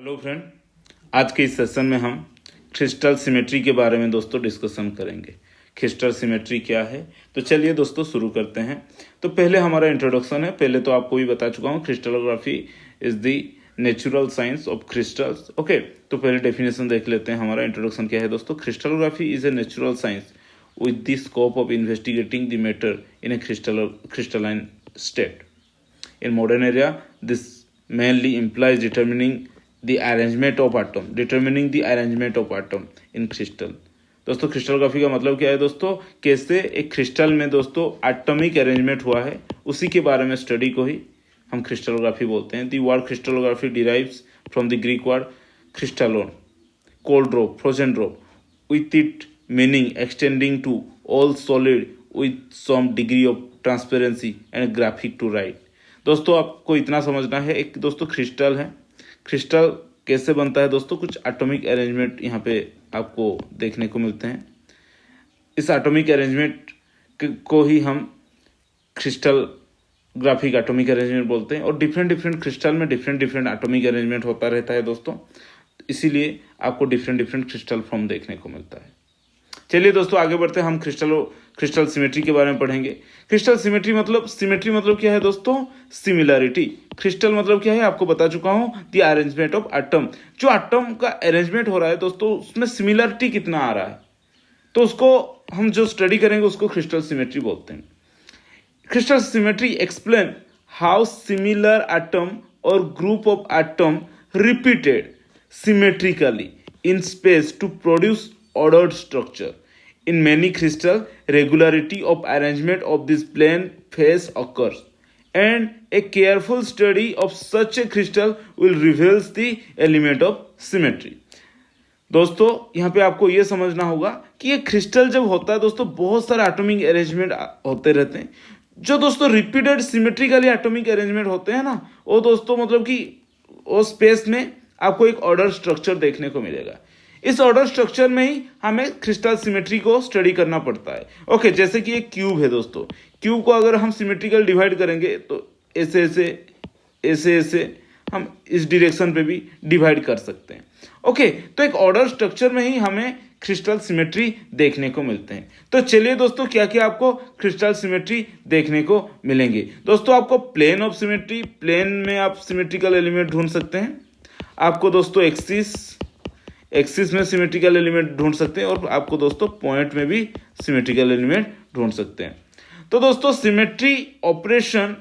Hello friend, आज के इस सेशन में हम क्रिस्टल सिमेट्री के बारे में दोस्तों डिस्कशन करेंगे। क्रिस्टल सिमेट्री क्या है, तो चलिए दोस्तों शुरू करते हैं। तो पहले हमारा इंट्रोडक्शन है। पहले तो आपको भी बता चुका हूँ, crystallography is the natural science of crystals. Okay, तो पहले डेफिनेशन देख लेते हैं। हमारा इंट्रोडक्शन क्या है दोस्तों। Crystallography is a natural science with the scope of investigating the matter in a crystalline state. In modern era, this mainly implies determining the arrangement of atom in crystal. दोस्तों crystallography का मतलब क्या है दोस्तों, कैसे एक क्रिस्टल में दोस्तों एटॉमिक अरेंजमेंट हुआ है, उसी के बारे में स्टडी को ही हम क्रिस्टलोग्राफी बोलते हैं। The word crystallography derives from the Greek word krystallon, cold drop, frozen drop, with it meaning extending to all solid with some degree of transparency and graphic to write. दोस्तों आपको इतना समझना है, एक दोस्तों क्रिस्टल है। क्रिस्टल कैसे बनता है दोस्तों, कुछ एटॉमिक अरेंजमेंट यहाँ पे आपको देखने को मिलते हैं। इस एटॉमिक अरेंजमेंट को ही हम क्रिस्टल ग्राफिक एटॉमिक अरेंजमेंट बोलते हैं। और डिफरेंट क्रिस्टल में डिफरेंट एटॉमिक अरेंजमेंट होता रहता है दोस्तों, इसीलिए आपको डिफरेंट क्रिस्टल फॉर्म देखने को मिलता है। चलिए दोस्तों आगे बढ़ते हैं। हम क्रिस्टल सिमेट्री के बारे में पढ़ेंगे। क्रिस्टल सिमेट्री मतलब क्या है दोस्तों, सिमिलरिटी। क्रिस्टल मतलब क्या है आपको बता चुका हूं, द अरेंजमेंट ऑफ एटम। जो एटम का अरेंजमेंट हो रहा है दोस्तों, उसमें सिमिलरिटी कितना आ रहा है, तो उसको हम जो स्टडी करेंगे उसको क्रिस्टल सिमेट्री बोलते हैं। Crystal symmetry explain how similar atom और group of atom repeated symmetrically in space to produce ordered structure. In many crystals, regularity of arrangement of this plane phase occurs, and a careful study of such a crystal will reveal the element of symmetry. दोस्तों यहाँ पे आपको ये समझना होगा कि ये crystal जब होता है दोस्तों, बहुत सारे एटॉमिक अरेंजमेंट होते रहते हैं। जो दोस्तों रिपीटेड सिमेट्रिकली एटॉमिक अरेंजमेंट होते हैं ना, वो दोस्तों मतलब कि वो स्पेस में आपको एक ऑर्डर स्ट्रक्चर देखने को मिलेगा। इस ऑर्डर स्ट्रक्चर में ही हमें क्रिस्टल सिमेट्री को स्टडी करना पड़ता है। ओके, जैसे कि एक क्यूब है दोस्तों, क्यूब को अगर हम सिमेट्रिकल डिवाइड करेंगे तो ऐसे हम इस डायरेक्शन पे भी डिवाइड कर सकते हैं। ओके, तो एक ऑर्डर स्ट्रक्चर में ही हमें क्रिस्टल सिमेट्री देखने को मिलते हैं। तो चलिए दोस्तों क्या क्या आपको क्रिस्टल सिमेट्री देखने को मिलेंगे। दोस्तों आपको प्लेन ऑफ सिमेट्री, प्लेन में आप सिमेट्रिकल एलिमेंट ढूंढ सकते हैं। आपको दोस्तों एक्सिस में सिमेट्रिकल एलिमेंट ढूंढ सकते हैं, और आपको दोस्तों पॉइंट में भी सिमेट्रिकल एलिमेंट ढूंढ सकते हैं। तो दोस्तों symmetry operation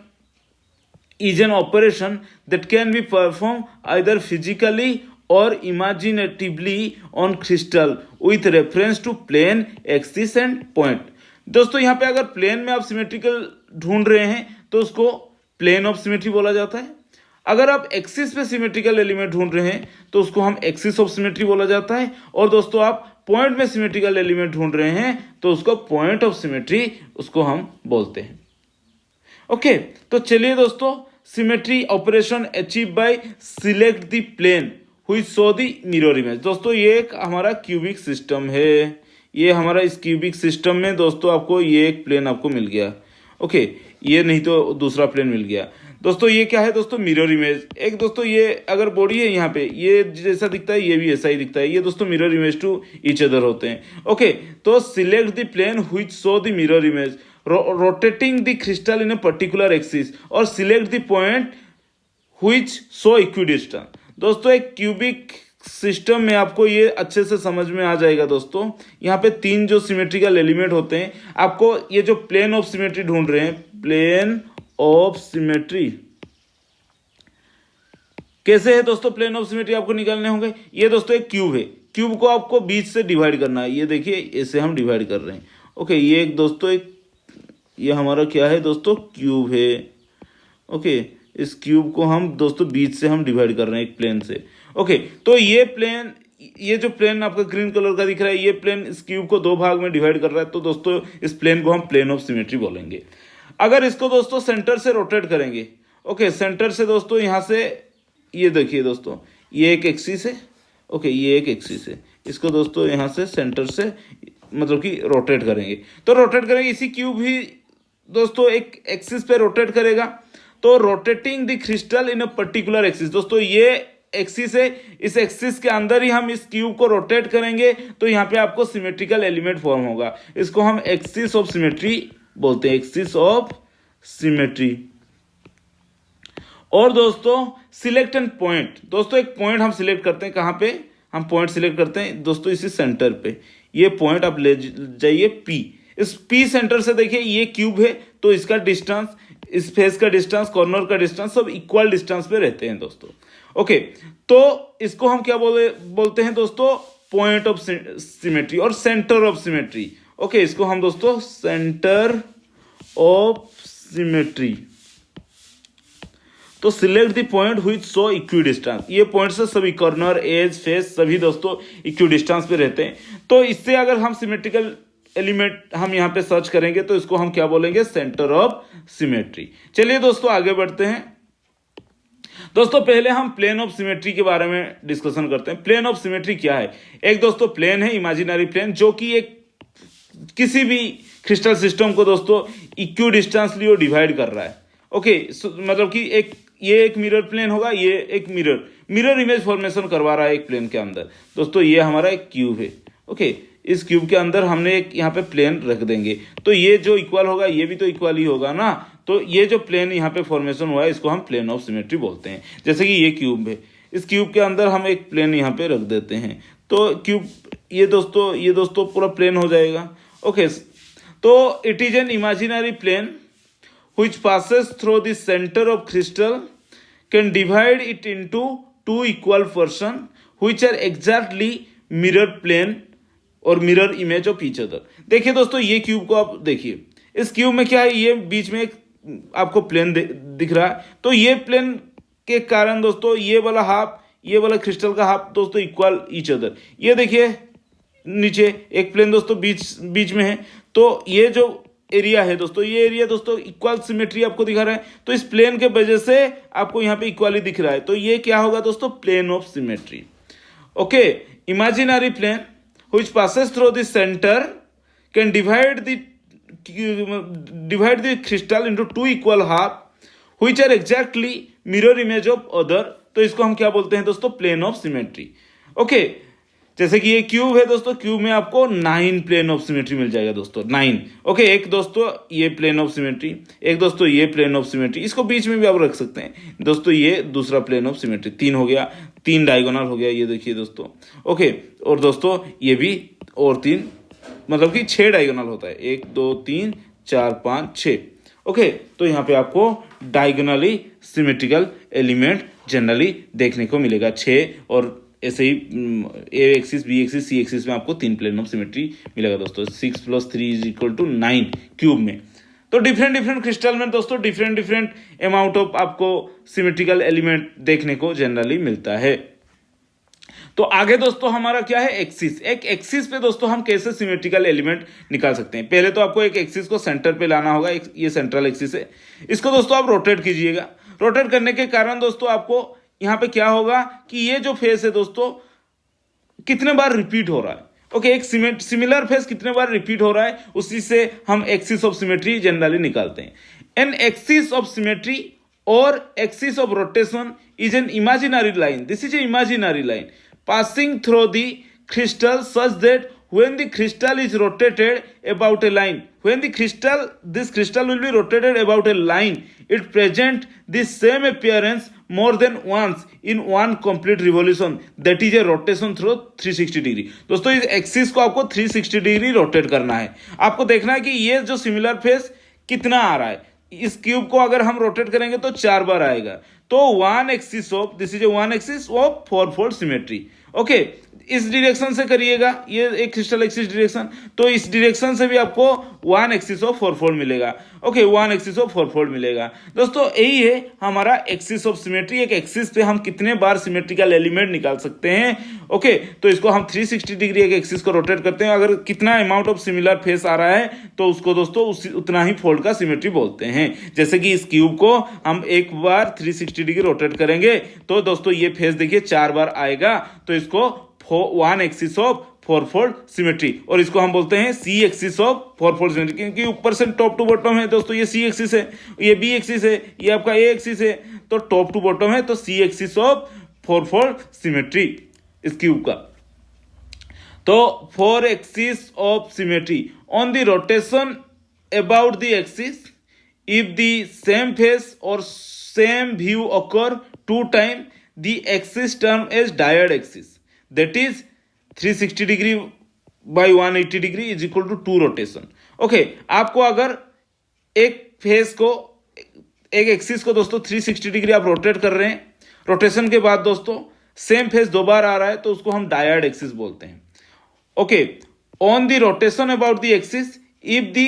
is an operation that can be perform either physically or imaginatively on crystal with reference to plane, axis and point. दोस्तों यहाँ पे अगर प्लेन में आप सिमेट्रिकल ढूंढ रहे हैं तो उसको प्लेन ऑफ सिमेट्री बोला जाता है। अगर आप एक्सिस पे सिमेट्रिकल एलिमेंट ढूंढ रहे हैं तो उसको हम एक्सिस ऑफ सिमेट्री बोला जाता है। और दोस्तों आप पॉइंट में सिमेट्रिकल एलिमेंट ढूंढ रहे हैं तो उसको पॉइंट ऑफ सिमेट्री उसको हम बोलते हैं। ओके, तो चलिए दोस्तों, symmetry operation achieve by select the plane which show the mirror image. दोस्तों ये एक हमारा क्यूबिक सिस्टम है। ये हमारा इस क्यूबिक सिस्टम में दोस्तों आपको ये एक प्लेन आपको मिल गया। ओके, ये नहीं तो दूसरा प्लेन मिल गया। दोस्तों ये क्या है दोस्तों, मिरर इमेज। एक दोस्तों ये अगर बॉडी है यहाँ पे, ये जैसा दिखता है ये भी ऐसा ही दिखता है। ये दोस्तों mirror image to each other होते हैं। ओके, तो select the plane which show the mirror image rotating the crystal in a particular axis, और select the point which show equidistance. दोस्तों एक क्यूबिक सिस्टम में आपको ये अच्छे से समझ में आ जाएगा दोस्तों। यहाँ पे तीन जो सिमेट्रिकल एलिमेंट होते हैं, आपको ये जो प्लेन ऑफ सिमेट्री ढूंढ रहे हैं, प्लेन ऑफ सिमेट्री कैसे है दोस्तों, प्लेन ऑफ सिमेट्री आपको निकालने होंगे। ये दोस्तों एक क्यूब है, क्यूब को आपको बीच से डिवाइड करना है। ये देखिए ऐसे हम डिवाइड कर रहे हैं। ओके, ये एक दोस्तों ये हमारा क्या है दोस्तों, क्यूब है। ओके, इस क्यूब को हम दोस्तों बीच से हम डिवाइड कर रहे हैं एक प्लेन से। ओके, तो ये जो प्लेन आपका ग्रीन कलर का दिख रहा है, ये प्लेन इस क्यूब को दो भाग में डिवाइड कर रहा है। तो दोस्तों इस प्लेन को हम प्लेन ऑफ सिमेट्री बोलेंगे। अगर इसको दोस्तों सेंटर से रोटेट करेंगे, ओके, सेंटर से दोस्तों यहाँ से ये देखिए दोस्तों, ये एक एक्सिस है। ओके, ये एक एक्सिस है। इसको दोस्तों यहाँ से सेंटर से मतलब कि रोटेट करेंगे, तो रोटेट करेंगे। इसी क्यूब ही दोस्तों एक एक्सिस पे रोटेट करेगा। तो rotating the crystal in a particular axis, दोस्तों ये एक्सिस है, इस एक्सिस के अंदर ही हम इस क्यूब को रोटेट करेंगे तो यहाँ पे आपको सिमेट्रिकल एलिमेंट फॉर्म होगा। इसको हम एक्सिस ऑफ सिमेट्री बोलते हैं, एक्सिस ऑफ सिमेट्री। और दोस्तों सिलेक्ट एन पॉइंट, दोस्तों एक पॉइंट हम सिलेक्ट करते हैं, कहाँ पे हम पॉइंट सिलेक्ट करते हैं दोस्तों, इसी सेंटर पे। ये पॉइंट आप ले जाइए P, इस P सेंटर से देखिए ये क्यूब है तो इसका डिस्टेंस, इस फेस का डिस्टेंस, कॉर्नर का डिस्टेंस सब इक्वल डिस्टेंस पे रहते हैं दोस्तों। ओके, तो इसको हम क्या बोलते हैं दोस्तों, पॉइंट ऑफ सिमेट्री और सेंटर ऑफ सिमेट्री। ओके, इसको हम दोस्तों सेंटर ऑफ सिमेट्री। तो select the point which show equidistance, ये पॉइंट से सभी कॉर्नर, एज, फेस सभी दोस्तों इक्विडिस्टेंस पे रहते हैं। तो इससे अगर हम सिमेट्रिकल एलिमेंट हम यहाँ पे सर्च करेंगे तो इसको हम क्या बोलेंगे, सेंटर ऑफ सिमेट्री। चलिए दोस्तों आगे बढ़ते हैं। दोस्तों पहले हम प्लेन ऑफ सिमेट्री के बारे में डिस्कशन करते हैं। प्लेन ऑफ सिमेट्री क्या है? एक दोस्तों प्लेन है, इमेजिनरी प्लेन, जो कि एक किसी भी क्रिस्टल सिस्टम को दोस्तों इक्विडिस्टेंसली डिवाइड कर रहा है। ओके, मतलब कि ये एक मिरर प्लेन होगा, ये एक मिरर इमेज फॉर्मेशन करवा रहा है एक प्लेन के अंदर। दोस्तों ये हमारा एक क्यूब है। ओके, इस क्यूब के अंदर हमने एक यहाँ पे प्लेन रख देंगे तो ये जो इक्वल होगा ये भी तो इक्वल ही होगा ना। तो ये जो प्लेन यहाँ पे फॉर्मेशन हुआ है इसको हम प्लेन ऑफ सिमेट्री बोलते हैं। जैसे कि ये क्यूब है, इस क्यूब के अंदर हम एक प्लेन यहाँ पे रख देते हैं तो क्यूब ये दोस्तों पूरा प्लेन हो जाएगा। ओके, तो it is an imaginary plane which passes through the center of crystal, can divide it into two equal portion which are exactly mirror plane और mirror image of each other। देखिए दोस्तों ये cube को आप देखिए, इस cube में क्या है, ये बीच में एक आपको प्लेन दिख रहा है। तो ये प्लेन के कारण दोस्तों ये वाला हाफ, ये वाला क्रिस्टल का हाफ दोस्तों इक्वल ईच अदर। ये देखिए नीचे एक प्लेन दोस्तों बीच में है, तो ये जो एरिया है दोस्तों, ये एरिया दोस्तों इक्वल सिमेट्री आपको दिखा रहा है। तो इस प्लेन के वजह से आपको यहाँ पे इक्वली दिख रहा है, तो ये क्या होगा दोस्तों, plane of symmetry. Okay, imaginary plane which passes through the centre can divide the crystal into two equal half which are exactly mirror image of other. तो इसको हम क्या बोलते हैं दोस्तों, प्लेन ऑफ सिमेट्री। ओके, जैसे कि ये क्यूब है दोस्तों, क्यूब में आपको 9 प्लेन ऑफ सिमेट्री मिल जाएगा दोस्तों, 9। ओके, एक दोस्तों ये प्लेन ऑफ सिमेट्री, एक दोस्तों ये प्लेन ऑफ सिमेट्री, इसको बीच में भी आप रख सकते हैं दोस्तों, ये दूसरा प्लेन ऑफ सिमेट्री, 3 हो गया, 3 डायगोनल हो गया, ये देखिए दोस्तों। ओके, और दोस्तों ये भी और 3, मतलब कि 6 डायगोनल होता है, 1 2 3 4 5 6। ओके, तो यहाँ पे आपको डायगोनली सिमेट्रिकल एलिमेंट जनरली देखने को मिलेगा 6, और ऐसे ही ए एक्सिस, बी एक्सिस, सी एक्सिस में आपको 3 प्लेन ऑफ सिमेट्री मिलेगा दोस्तों। 6 + 3 = 9 क्यूब में। तो डिफरेंट क्रिस्टल में दोस्तों डिफरेंट अमाउंट ऑफ आपको सिमेट्रिकल एलिमेंट देखने को जनरली मिलता है। तो आगे दोस्तों हमारा क्या है, एक्सिस। एक एक्सिस पे दोस्तों हम कैसे सिमेट्रिकल एलिमेंट निकाल सकते हैं। पहले तो आपको एक एक्सिस को सेंटर पे लाना होगा, ये सेंट्रल एक्सिस है, इसको दोस्तों आप रोटेट कीजिएगा। रोटेट करने के कारण दोस्तों आपको यहाँ पे क्या होगा कि ये जो फेस है दोस्तों कितने बार रिपीट हो रहा है। ओके, एक सिमिलर फेस कितने बार रिपीट हो रहा है, उसी से हम एक्सिस ऑफ सिमेट्री जनरली निकालते हैं। एन एक्सिस ऑफ सिमेट्री और axis of rotation is an imaginary line, this is a imaginary line passing through the crystal such that when the crystal is rotated about a line, when this crystal will be rotated about a line, it present the same appearance more than once in one complete revolution, that is a rotation through 360 degree. दोस्तों इस axis को आपको 360 degree rotate करना है। आपको देखना है कि ये जो सिमिलर फेस कितना आ रहा है। इस क्यूब को अगर हम रोटेट करेंगे तो 4 बार आएगा। तो one axis of, this is a one axis of 4-fold symmetry. Okay, इस डायरेक्शन से करिएगा, ये एक क्रिस्टल एक्सिस डायरेक्शन, तो इस डायरेक्शन से भी आपको वन एक्सिस ऑफ 4-fold मिलेगा। Okay, one axis of 4-fold मिलेगा। दोस्तों यही है हमारा एक्सिस ऑफ सिमेट्री। एक एक्सिस पे हम कितने बार सिमेट्रिकल एलिमेंट निकाल सकते हैं। ओके, तो इसको हम 360 डिग्री एक एक्सिस को रोटेट करते हैं। अगर कितना अमाउंट ऑफ सिमिलर फेस आ रहा है तो उसको दोस्तों उतना ही फोल्ड का सिमेट्री बोलते हैं। जैसे कि इस क्यूब को हम एक बार 360 डिग्री रोटेट करेंगे तो दोस्तों ये फेस देखिए 4 बार आएगा, तो इसको one axis of 4-fold symmetry, और इसको हम बोलते हैं सी एक्सिस ऑफ 4-fold सिमेट्री, क्योंकि ऊपर से टॉप टू बॉटम है दोस्तों। ये सी एक्सिस है, ये बी एक्सिस है, ये आपका ए एक्सिस है, तो टॉप टू बॉटम है, तो see axis of four fold symmetry इस क्यूब का। तो 4 axis of symmetry on the rotation about the axis if the same phase or same view occur 2 times, the axis term as diode axis, that is 360 degree by 180 degree is equal to 2 rotation. Okay आपको अगर एक face को, एक axis को दोस्तों 360 degree आप rotate कर रहे हैं, रोटेशन के बाद दोस्तों सेम फेस दो बार आ रहा है तो उसको हम डायोड एक्सिस बोलते हैं। Okay, on the rotation about the axis if the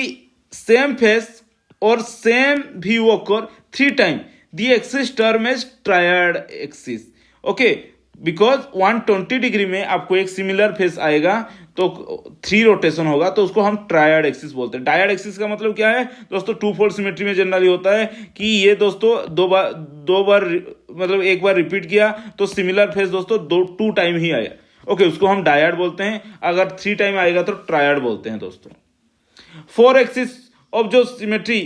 same face or same view occur 3 times, the axis term is triad axis. Okay, because 120 degree में आपको एक सिमिलर फेस आएगा तो 3 रोटेशन होगा तो उसको हम ट्रायड एक्सिस बोलते हैं। डायड एक्सिस का मतलब क्या है दोस्तों, टू फोल्ड सिमेट्री में जनरली होता है कि ये दोस्तों दो बार मतलब एक बार रिपीट किया तो सिमिलर फेस दोस्तों 2 टाइम ही आया। ओके, उसको हम डायड बोलते हैं। अगर 3 टाइम आएगा तो ट्रायड बोलते हैं दोस्तों। 4 एक्सिस ऑफ जो सिमेट्री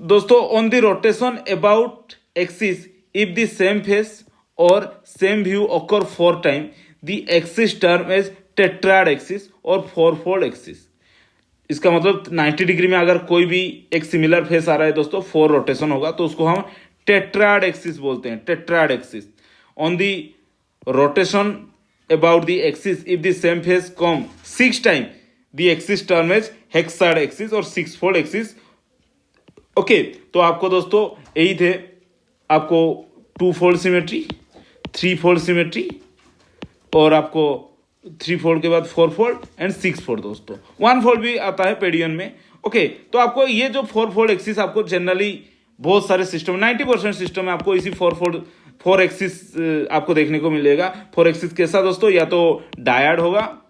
दोस्तों on the rotation about axis if the same face or same view occur 4 time, the axis term as tetrad axis और 4 फोल्ड एक्सिस। इसका मतलब 90 डिग्री में अगर कोई भी एक सिमिलर फेस आ रहा है दोस्तों 4 रोटेशन होगा तो उसको हम टेट्राड एक्सिस बोलते हैं। Tetrad axis on the rotation about the axis if the same face come 6 time, the axis term as hexad axis और 6 फोल्ड एक्सिस। ओके, तो आपको दोस्तों यही थे, आपको 2 फोल्ड सिमेट्री, 3 फोल्ड सिमेट्री और आपको 3 फोल्ड के बाद 4 फोल्ड एंड 6 फोल्ड दोस्तों। 1 फोल्ड भी आता है पेडियन में। ओके, तो आपको ये जो 4 फोल्ड एक्सिस आपको जनरली बहुत सारे सिस्टम 90% सिस्टम में आपको इसी 4 एक्सिस आपको देखने को मिलेगा। 4 एक्सिस कैसा दोस्तों, या तो डायड होगा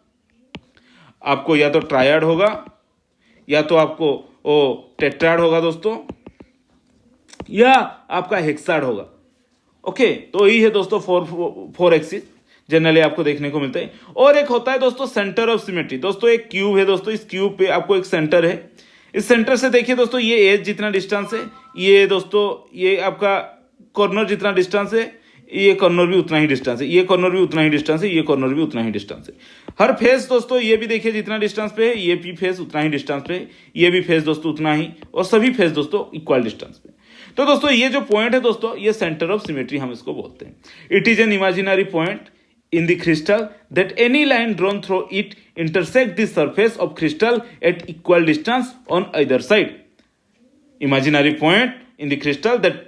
आपको, या तो ट्रायड होगा, या तो आपको टेट्राड होगा दोस्तों, या आपका हेक्साड होगा। ओके, तो यही है दोस्तों 4 एक्सिस जनरली आपको देखने को मिलता है। और एक होता है दोस्तों सेंटर ऑफ सिमेट्री। दोस्तों एक क्यूब है दोस्तों, इस क्यूब पे आपको एक सेंटर है। इस सेंटर से देखिए दोस्तों ये एज जितना डिस्टेंस है, ये दोस्तों ये आपका कॉर्नर जितना डिस्टेंस है, ये कॉर्नर भी उतना ही डिस्टेंस है, ये कॉर्नर भी उतना ही डिस्टेंस है, ये कॉर्नर भी उतना ही डिस्टेंस है। हर फेस दोस्तों ये भी देखिए जितना डिस्टेंस पे है, ये भी फेस उतना ही डिस्टेंस पे है, ये भी फेस दोस्तों उतना ही, और सभी फेस दोस्तों इक्वल डिस्टेंस पे। तो दोस्तों ये जो पॉइंट है दोस्तों, ये सेंटर ऑफ सिमेट्री हम इसको बोलते हैं। It is an imaginary point in the crystal that any line drawn through it intersect the surface of crystal at equal distance on either side. Imaginary point in the crystal that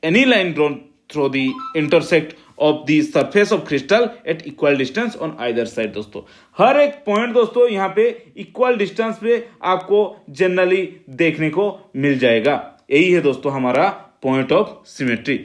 any line drawn through the intersect of the surface of crystal at equal distance on either side। दोस्तों हर एक point दोस्तों यहाँ पे equal distance पे आपको generally देखने को मिल जाएगा। यही है दोस्तों हमारा पॉइंट ऑफ सिमेट्री।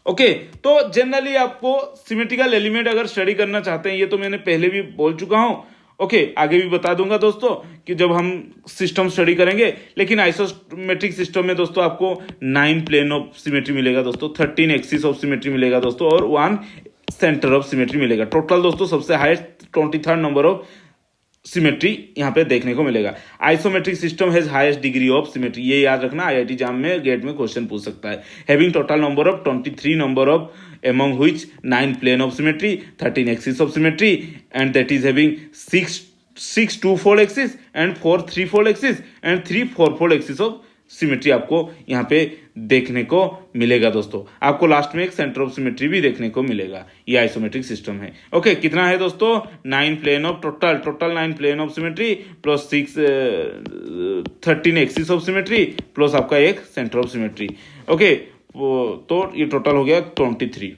ओके, तो जनरली आपको सिमेट्रिकल एलिमेंट अगर स्टडी करना चाहते हैं, ये तो मैंने पहले भी बोल चुका हूं। ओके, आगे भी बता दूंगा दोस्तों कि जब हम सिस्टम स्टडी करेंगे। लेकिन आइसोमेट्रिक सिस्टम में दोस्तों आपको 9 प्लेन ऑफ सिमेट्री मिलेगा दोस्तों, 13 एक्सिस ऑफ सिमेट्री मिलेगा दोस्तों, और 1 सेंटर ऑफ सिमेट्री मिलेगा। टोटल दोस्तों सबसे highest 23rd number of symmetry यहाँ पे देखने को मिलेगा। Isometric system has highest degree of symmetry, ये याद रखना, आईआईटी एग्जाम में गेट में क्वेश्चन पूछ सकता है। Having total number of 23 number of among which 9 plane of symmetry, 13 axis of symmetry, and that is having 6 two-fold axis and 4 three-fold axis and 3 four-fold axis of symmetry आपको यहाँ पे देखने को मिलेगा दोस्तों। आपको लास्ट में एक सेंटर ऑफ सिमेट्री भी देखने को मिलेगा। ये आइसोमेट्रिक सिस्टम है। ओके, कितना है दोस्तों, 9 plane of total 9 plane of symmetry plus 13 axis of symmetry plus आपका एक सेंटर ऑफ सिमेट्री। ओके, तो ये टोटल हो गया 23।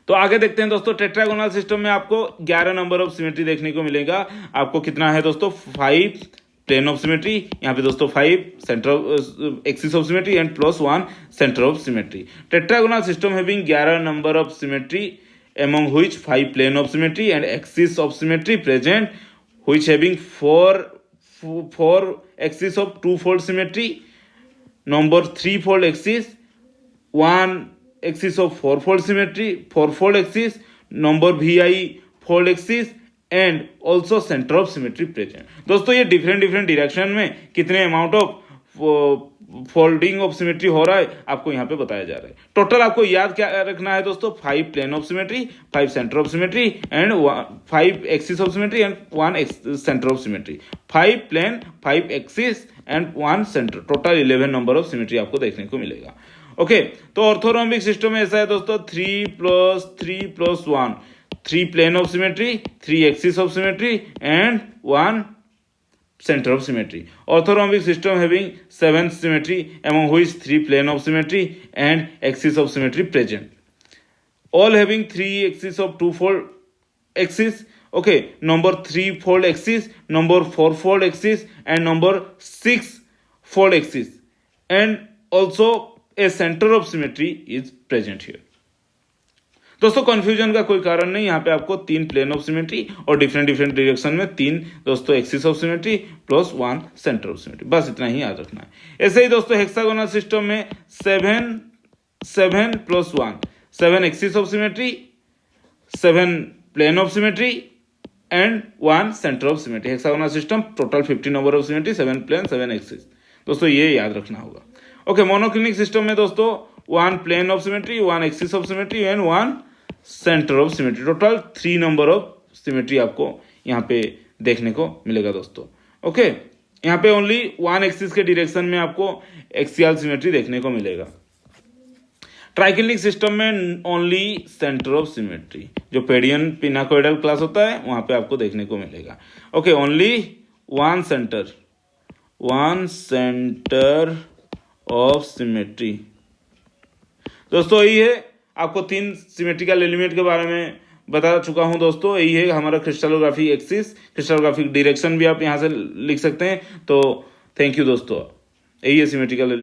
तो आगे देखते हैं दोस्तों, टेट्रागोनल सिस्टम में आपको 11 नंबर ऑफ सिमेट्री देखने को मिलेगा। आपको कितना है दोस्तों, 5 प्लेन ऑफ सिमेट्री, यहाँ पे दोस्तों 5 centre of axis of symmetry and plus 1 centre of symmetry. Tetragonal system having 11 number of symmetry among which 5 plane of symmetry and axis of symmetry present, which having 4 axis of two-fold symmetry, number 3-fold axis, 1 axis of 4-fold symmetry, 4-fold axis, number VI fold axis and also centre of symmetry present. दोस्तों ये different direction में कितने amount of folding of symmetry हो रहा है आपको यहाँ पे बताया जा रहा है। टोटल आपको याद क्या रखना है दोस्तों, 5 plane of symmetry, 5 centre of symmetry and 5 axis of symmetry and 1 centre of symmetry. 5 plane, 5 axis and 1 centre, total 11 number of symmetry आपको देखने को मिलेगा। ओके, तो ऑर्थोरोम्बिक सिस्टम में ऐसा है दोस्तों 3+3+1, 3 plane of symmetry, 3 axis of symmetry and 1 center of symmetry. Orthorhombic system having 7 symmetry, among which 3 plane of symmetry and axis of symmetry present. All having 3 axis of 2-fold axis. Okay, number 3-fold axis, number 4-fold axis, and number 6-fold axis. And also a center of symmetry is present here. दोस्तों confusion का कोई कारण नहीं, यहाँ पे आपको 3 plane of symmetry और different direction में 3 दोस्तों axis of symmetry plus 1 centre of symmetry, बस इतना ही याद रखना है। ऐसे ही दोस्तों हेक्सागोनल सिस्टम में 7+1, 7 axis of symmetry, 7 plane of symmetry and 1 centre of symmetry. Hexagonal system total 50 number of symmetry, 7 plane, 7 axis, दोस्तों ये याद रखना होगा। ओके, मोनोक्लिनिक सिस्टम में दोस्तों 1 plane of symmetry, 1 axis of symmetry and 1 centre of symmetry, total 3 number of symmetry आपको यहाँ पे देखने को मिलेगा दोस्तों। ओके, यहाँ पे ओनली 1 एक्सिस के डायरेक्शन में आपको एक्सियल सिमेट्री देखने को मिलेगा। ट्राइक्लिनिक सिस्टम में ओनली सेंटर ऑफ सिमेट्री, जो पेडियन पिनाकोइडल क्लास होता है वहां पे आपको देखने को मिलेगा। Okay, only 1 centre of symmetry. दोस्तों यही है, आपको 3 सिमेट्रिकल एलिमेंट के बारे में बता चुका हूं दोस्तों। यही है हमारा क्रिस्टलोग्राफी एक्सिस, क्रिस्टलोग्राफिक डायरेक्शन भी आप यहां से लिख सकते हैं। तो थैंक यू दोस्तों, यही है सिमेट्रिकल